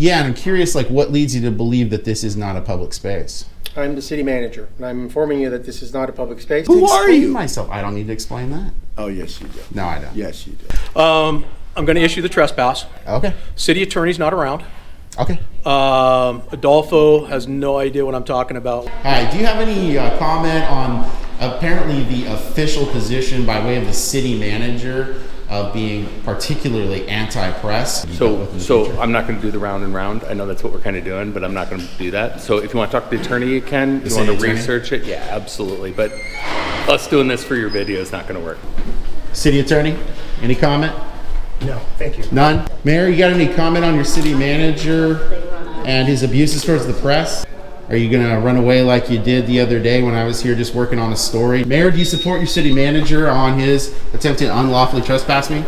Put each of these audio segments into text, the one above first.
Yeah, and I'm curious, like, what leads you to believe that this is not a public space? I'm the city manager, and I'm informing you that this is not a public space. Who are you? Myself. I don't need to explain that. Oh, yes, you do. No, I don't. Yes, you do. I'm going to issue the trespass. Okay. City attorney's not around. Okay. Adolfo has no idea what I'm talking about. All right. Do you have any comment on apparently the official position by way of the city manager of being particularly anti-press? So I'm not going to do the round and round. I know that's what we're kind of doing, but I'm not going to do that. So if you want to talk to the attorney, you can. If you want to research it, yeah, absolutely. But us doing this for your video is not going to work. City attorney, any comment? No, thank you. None? Mayor, you got any comment on your city manager and his abuses towards the press? Are you going to run away like you did the other day when I was here just working on a story? Mayor, do you support your city manager on his attempt to unlawfully trespass me?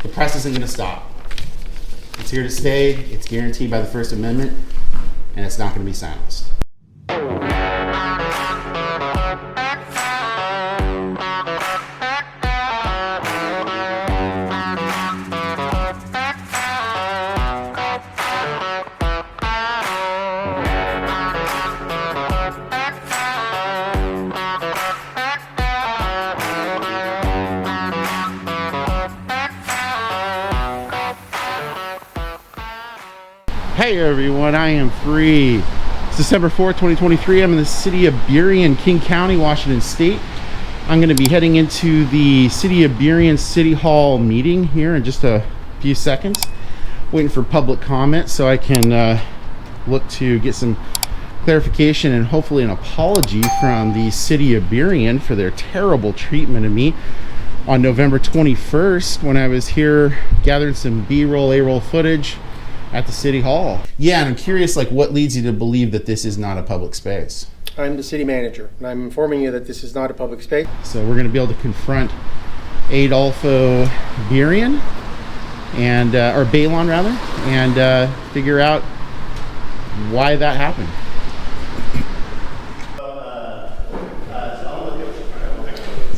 The press isn't going to stop. It's here to stay. It's guaranteed by the First Amendment, and it's not going to be silenced. Hey everyone, I am free. It's December 4th, 2023. I'm in the city of Burien, King County, Washington State. I'm going to be heading into the city of Burien City Hall meeting here in just a few seconds. Waiting for public comment so I can look to get some clarification and hopefully an apology from the city of Burien for their terrible treatment of me on November 21st when I was here gathering some B-roll, A-roll footage at the city hall. Yeah, and I'm curious, like, what leads you to believe that this is not a public space? I'm the city manager, and I'm informing you that this is not a public space. So we're going to be able to confront Adolfo Burien and or Bailon rather, and figure out why that happened.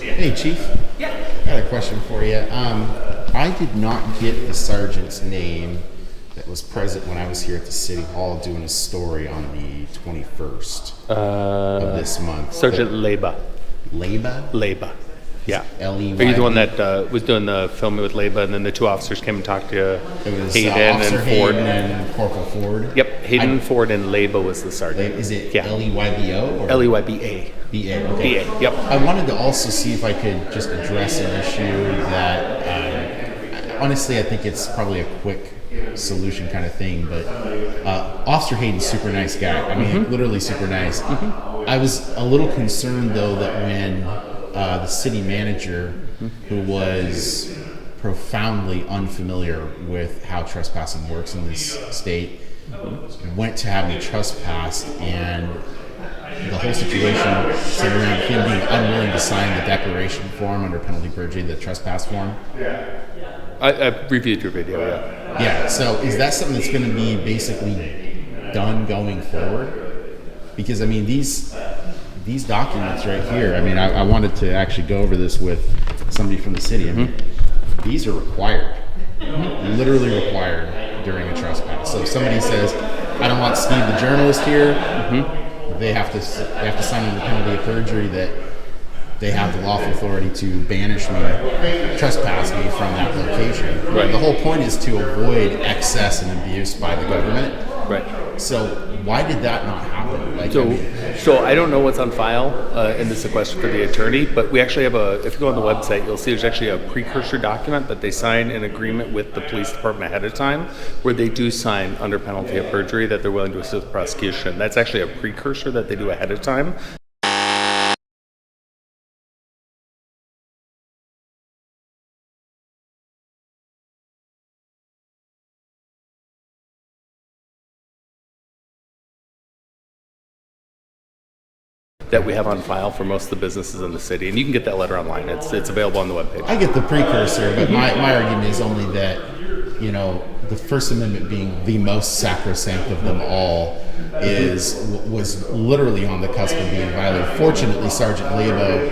Hey, Chief. Yeah. I got a question for you. I did not get the sergeant's name that was present when I was here at the City Hall doing a story on the 21st of this month. Sergeant Leyba. Leyba? Leyba. Yeah. L-E-Y-B. Are you the one that was doing the filming with Leyba, and then the two officers came and talked to It was Hayden Officer and Ford? Hayden and Corporal Ford. Yep, Hayden, Ford, and Leyba was the sergeant. Is it Yeah. L-E-Y-B-O? Or L-E-Y-B-A. B-A, okay. B-A, yep. I wanted to also see if I could just address an issue that, honestly, I think it's probably a quick solution kind of thing, but Officer Hayden's super nice guy. I mean, literally super nice. I was a little concerned, though, that when the city manager, who was profoundly unfamiliar with how trespassing works in this state, went to have me trespassed, and the whole situation centered around him being unwilling to sign the declaration form under penalty of perjury, the trespass form. I reviewed your video, yeah. Yeah, so is that something that's going to be basically done going forward? Because, I mean, these documents right here, I mean, I wanted to actually go over this with somebody from the city. I mean, these are required, literally required during a trespass. So if somebody says, I don't want Steve the journalist here, they have to sign under penalty of perjury that they have the lawful authority to banish me, trespass me from that location. Right. The whole point is to avoid excess and abuse by the government. Right. So why did that not happen? Like, So I don't know what's on file, and this is a question for the attorney, but we actually have if you go on the website, you'll see there's actually a precursor document that they sign an agreement with the police department ahead of time, where they do sign under penalty of perjury that they're willing to assist the prosecution. That's actually a precursor that they do ahead of time. That we have on file for most of the businesses in the city, and you can get that letter online. It's available on the webpage. I get the precursor, but my argument is only that, you know, the First Amendment being the most sacrosanct of them all was literally on the cusp of being violated. Fortunately, Sergeant Lebo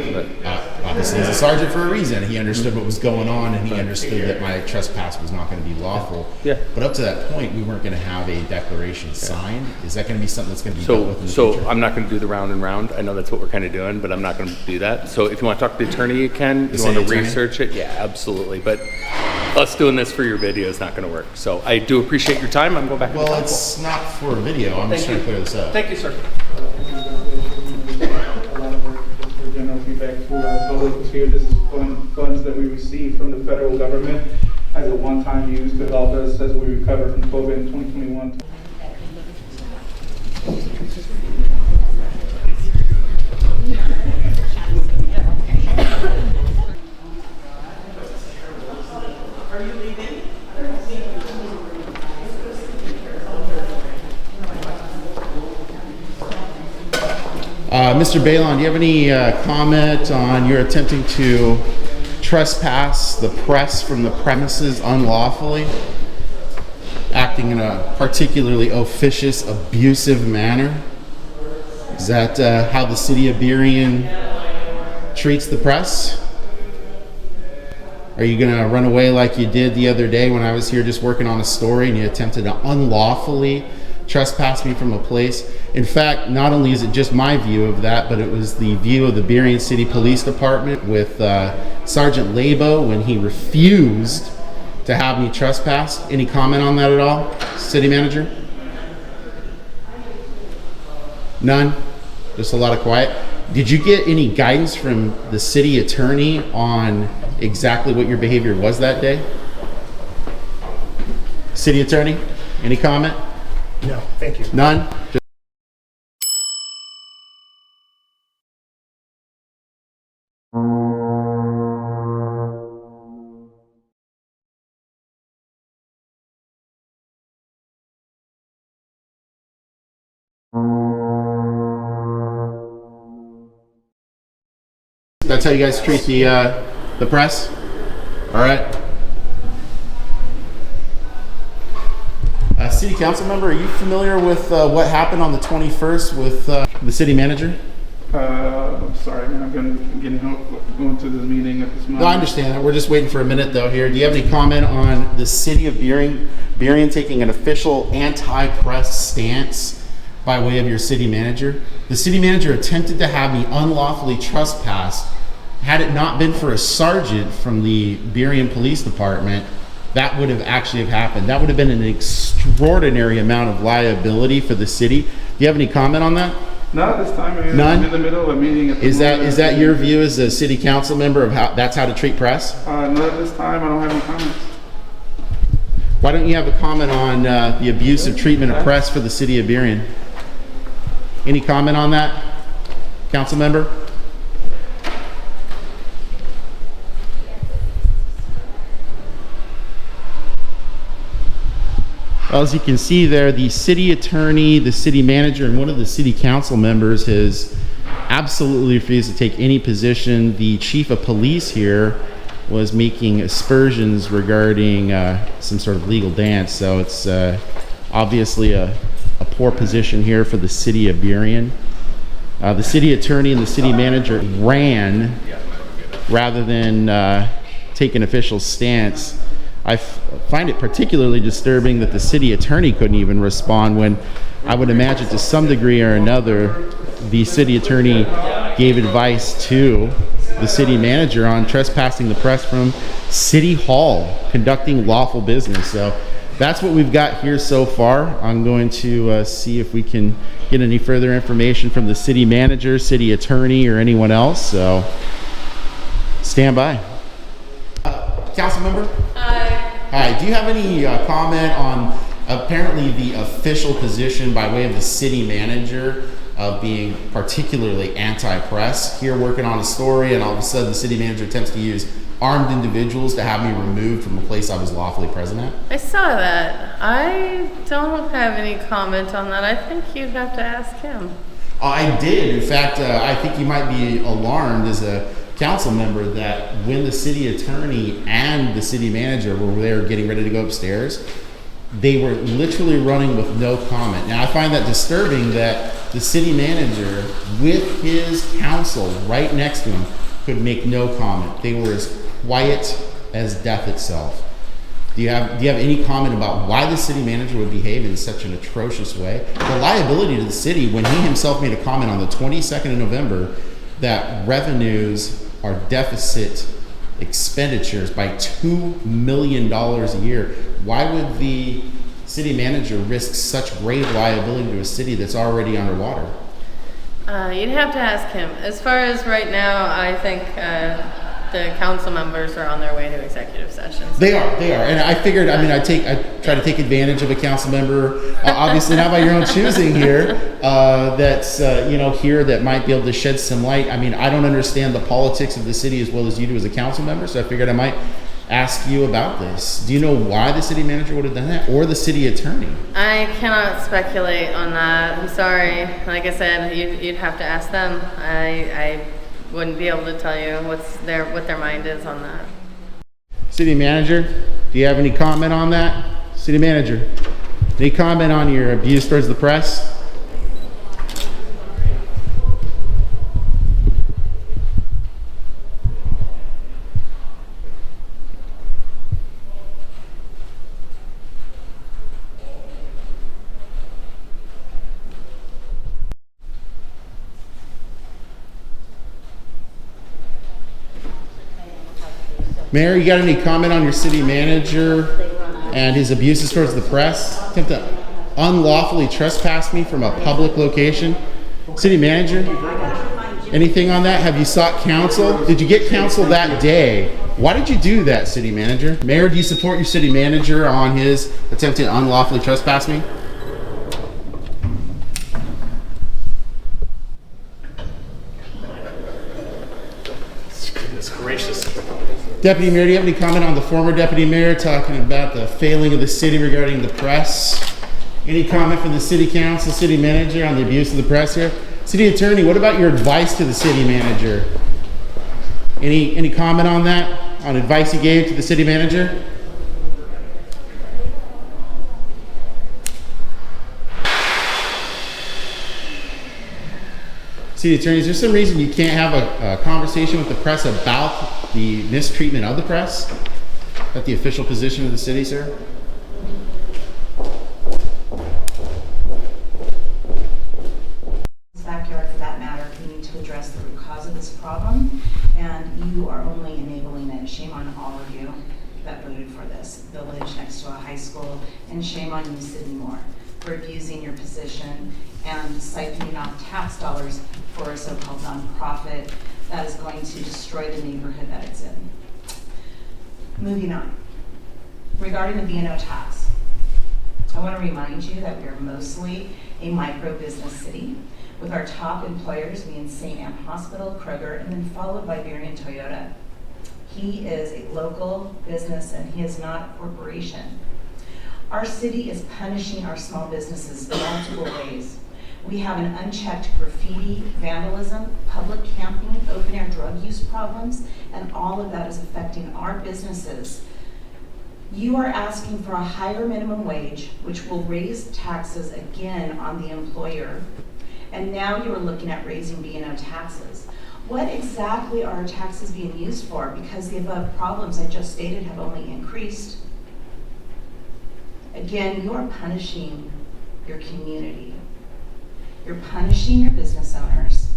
obviously he's a sergeant for a reason. He understood what was going on, and he understood that my trespass was not going to be lawful. Yeah. But up to that point, we weren't going to have a declaration signed. Is that going to be something that's going to be dealt with in the future? I'm not going to do the round and round. I know that's what we're kind of doing, but I'm not going to do that. So if you want to talk to the attorney, you can. If you want to research it, yeah, absolutely. But us doing this for your video is not going to work. So I do appreciate your time. I'm going back to the Well, council. it's not for a video. I'm just trying to clear this up. Thank you, sir. A lot of work for general feedback for our public here. This is funds that we receive from the federal government as a one-time use to help us as we recover from COVID in 2021. Mr. Bailon, do you have any comment on your attempting to trespass the press from the premises unlawfully, acting in a particularly officious, abusive manner? Is that how the city of Burien treats the press? Are you going to run away like you did the other day when I was here just working on a story and you attempted to unlawfully trespass me from a place? In fact, not only is it just my view of that, but it was the view of the Burien City Police Department with Sergeant Labo when he refused to have me trespassed. Any comment on that at all, City Manager? None? Just a lot of quiet. Did you get any guidance from the city attorney on exactly what your behavior was that day? City attorney, any comment? No, thank you. None? That's how you guys treat the press? All right. City council member, are you familiar with what happened on the 21st with the city manager? I'm sorry, man. I'm going to this meeting at this moment. No, I understand that. We're just waiting for a minute though here. Do you have any comment on the city of Burien taking an official anti-press stance by way of your city manager? The city manager attempted to have me unlawfully trespassed. Had it not been for a sergeant from the Burien Police Department, that would have actually happened. That would have been an extraordinary amount of liability for the city. Do you have any comment on that? Not at this time. Man. None? I'm in the middle of a meeting at the moment. Is that your view as a city council member of how that's how to treat press? Not at this time. I don't have any comments. Why don't you have a comment on the abusive treatment of press for the city of Burien? Any comment on that, council member? Well, as you can see there, the city attorney, the city manager, and one of the city council members has absolutely refused to take any position. The chief of police here was making aspersions regarding some sort of legal dance, so it's obviously a poor position here for the city of Burien. The city attorney and the city manager ran rather than take an official stance. I find it particularly disturbing that the city attorney couldn't even respond when I would imagine to some degree or another the city attorney gave advice to the city manager on trespassing the press from City Hall, conducting lawful business. So that's what we've got here so far. I'm going to see if we can get any further information from the city manager, city attorney, or anyone else. So stand by. Council member? Hi, do you have any comment on apparently the official position by way of the city manager of being particularly anti-press? Here working on a story, and all of a sudden the city manager attempts to use armed individuals to have me removed from a place I was lawfully present at? I saw that. I don't have any comment on that. I think you'd have to ask him. I did. In fact, I think you might be alarmed as a council member that when the city attorney and the city manager were there getting ready to go upstairs, they were literally running with no comment. Now, I find that disturbing that the city manager, with his counsel right next to him, could make no comment. They were as quiet as death itself. Do you have any comment about why the city manager would behave in such an atrocious way? The liability to the city, when he himself made a comment on the 22nd of November that revenues are deficit expenditures by $2 million a year, why would the city manager risk such grave liability to a city that's already underwater? You'd have to ask him. As far as right now, I think the council members are on their way to executive sessions. They are, and I figured. I mean, I try to take advantage of a council member, obviously not by your own choosing here. That's here that might be able to shed some light. I mean, I don't understand the politics of the city as well as you do as a council member, so I figured I might ask you about this. Do you know why the city manager would have done that, or the city attorney? I cannot speculate on that. I'm sorry. Like I said, you'd have to ask them. I wouldn't be able to tell you what their mind is on that. City manager, do you have any comment on that? City manager, any comment on your abuse towards the press? Mayor, you got any comment on your city manager and his abuses towards the press? Attempt to unlawfully trespass me from a public location. City manager, anything on that? Have you sought counsel? Did you get counsel that day? Why did you do that, city manager? Mayor, do you support your city manager on his attempt to unlawfully trespass me? Goodness gracious. Deputy Mayor, do you have any comment on the former Deputy Mayor talking about the failing of the city regarding the press? Any comment from the City Council, City Manager on the abuse of the press here? City Attorney, what about your advice to the City Manager? Any comment on that? On advice you gave to the City Manager? City Attorney, is there some reason you can't have a conversation with the press about the mistreatment of the press? Is that the official position of the city, sir? Backyard, for that matter, we need to address the root cause of this problem, and you are only enabling it. Shame on all of you that voted for this village next to a high school, and shame on you, Sydney Moore, for abusing your position and siphoning off tax dollars for a so-called nonprofit that is going to destroy the neighborhood that it's in. Moving on. Regarding the B&O tax, I want to remind you that we are mostly a micro-business city, with our top employers being St. Anne Hospital, Kroger, and then followed by Burien Toyota. He is a local business and he is not a corporation. Our city is punishing our small businesses multiple ways. We have an unchecked graffiti, vandalism, public camping, open-air drug use problems, and all of that is affecting our businesses. You are asking for a higher minimum wage, which will raise taxes again on the employer, and now you are looking at raising B&O taxes. What exactly are our taxes being used for? Because the above problems I just stated have only increased. Again, you are punishing your community. You're punishing your business owners.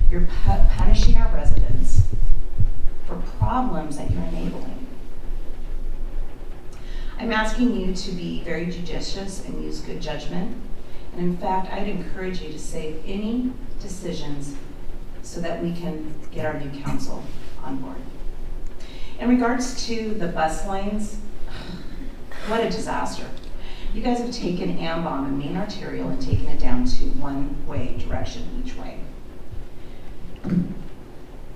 You're punishing our residents for problems that you're enabling. I'm asking you to be very judicious and use good judgment. And in fact, I'd encourage you to save any decisions so that we can get our new council on board. In regards to the bus lanes, what a disaster. You guys have taken I.A.M on a main arterial and taken it down to one-way direction each way.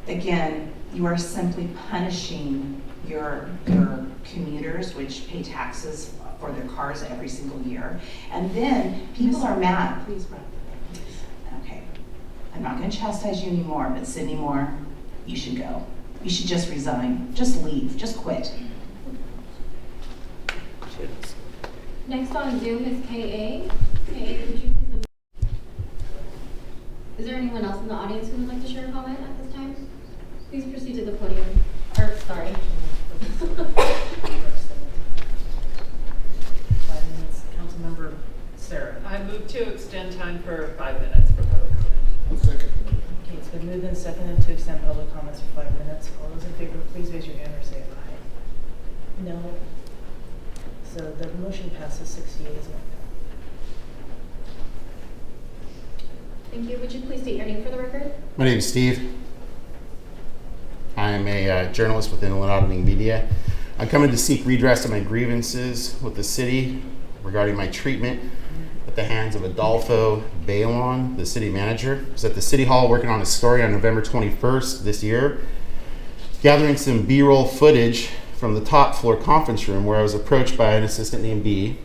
Again, you are simply punishing your commuters, which pay taxes for their cars every single year. And then people are mad. Please, Brett. Okay. I'm not going to chastise you anymore, but Sydney Moore, you should go. You should just resign. Just leave. Just quit. Next on Zoom is K.A. K.A., could you please... Is there anyone else in the audience who would like to share a comment at this time? Please proceed to the podium. Or, sorry. 5 minutes. Councilmember Sarah. I move to extend time for 5 minutes for public comment. Okay, it's been moved and seconded to extend public comments for 5 minutes. All those in favor, please raise your hand or say aye. No. So the motion passes 6 yeas. Thank you. Would you please state your name for the record? My name is Steve. I am a journalist with Inland Auditing Media. I'm coming to seek redress of my grievances with the city regarding my treatment at the hands of Adolfo Bailon, the city manager. I was at the city hall working on a story on November 21st this year, gathering some B-roll footage from the top floor conference room where I was approached by an assistant named B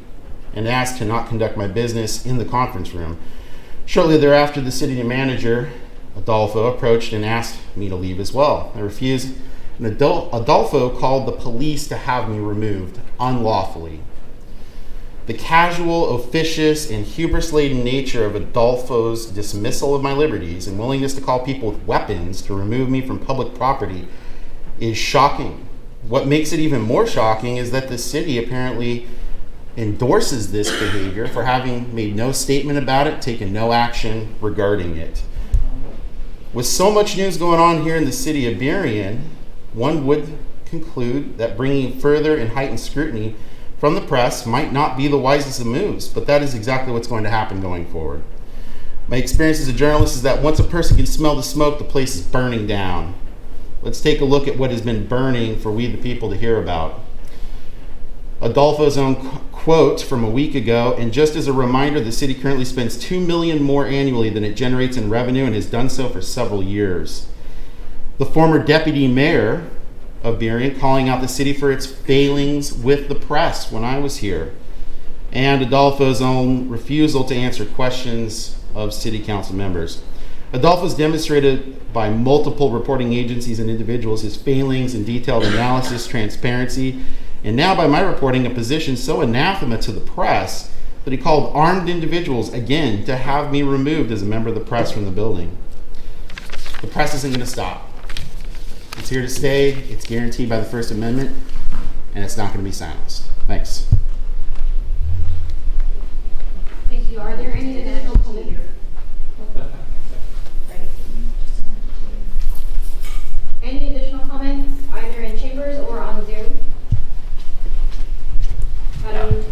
and asked to not conduct my business in the conference room. Shortly thereafter, the city manager, Adolfo, approached and asked me to leave as well. I refused, and Adolfo called the police to have me removed unlawfully. The casual, officious, and hubris-laden nature of Adolfo's dismissal of my liberties and willingness to call people with weapons to remove me from public property is shocking. What makes it even more shocking is that the city apparently endorses this behavior for having made no statement about it, taken no action regarding it. With so much news going on here in the city of Burien, one would conclude that bringing further and heightened scrutiny from the press might not be the wisest of moves, but that is exactly what's going to happen going forward. My experience as a journalist is that once a person can smell the smoke, the place is burning down. Let's take a look at what has been burning for we the people to hear about. Adolfo's own quote from a week ago, and just as a reminder, the city currently spends $2 million more annually than it generates in revenue and has done so for several years. The former deputy mayor of Burien calling out the city for its failings with the press when I was here, and Adolfo's own refusal to answer questions of city council members. Adolfo's demonstrated by multiple reporting agencies and individuals his failings in detailed analysis, transparency, and now by my reporting a position so anathema to the press that he called armed individuals again to have me removed as a member of the press from the building. The press isn't going to stop. It's here to stay, it's guaranteed by the First Amendment, and it's not going to be silenced. Thanks. Thank you. Are there any additional comments? Any additional comments, either in chambers or on Zoom?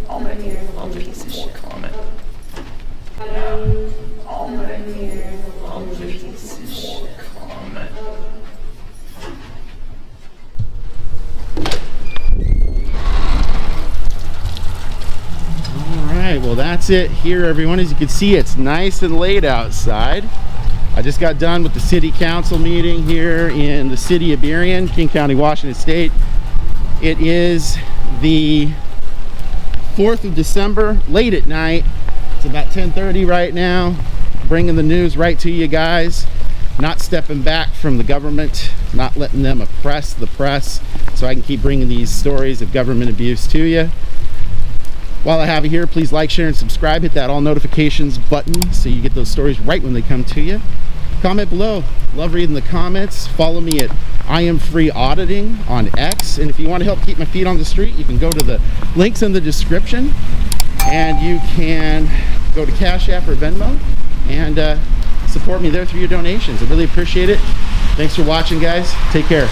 I'll make a piece of shit comment. I'll make a piece of shit comment. All right, well that's it here, everyone. As you can see, it's nice and late outside. I just got done with the city council meeting here in the city of Burien, King County, Washington State. It is the 4th of December, late at night. It's about 10:30 right now, bringing the news right to you guys, not stepping back from the government, not letting them oppress the press, so I can keep bringing these stories of government abuse to you. While I have you here, please like, share, and subscribe. Hit that all notifications button so you get those stories right when they come to you. Comment below. Love reading the comments. Follow me at I.A.M Auditing on X. And if you want to help keep my feet on the street, you can go to the links in the description. And you can go to Cash App or Venmo and support me there through your donations. I really appreciate it. Thanks for watching, guys. Take care.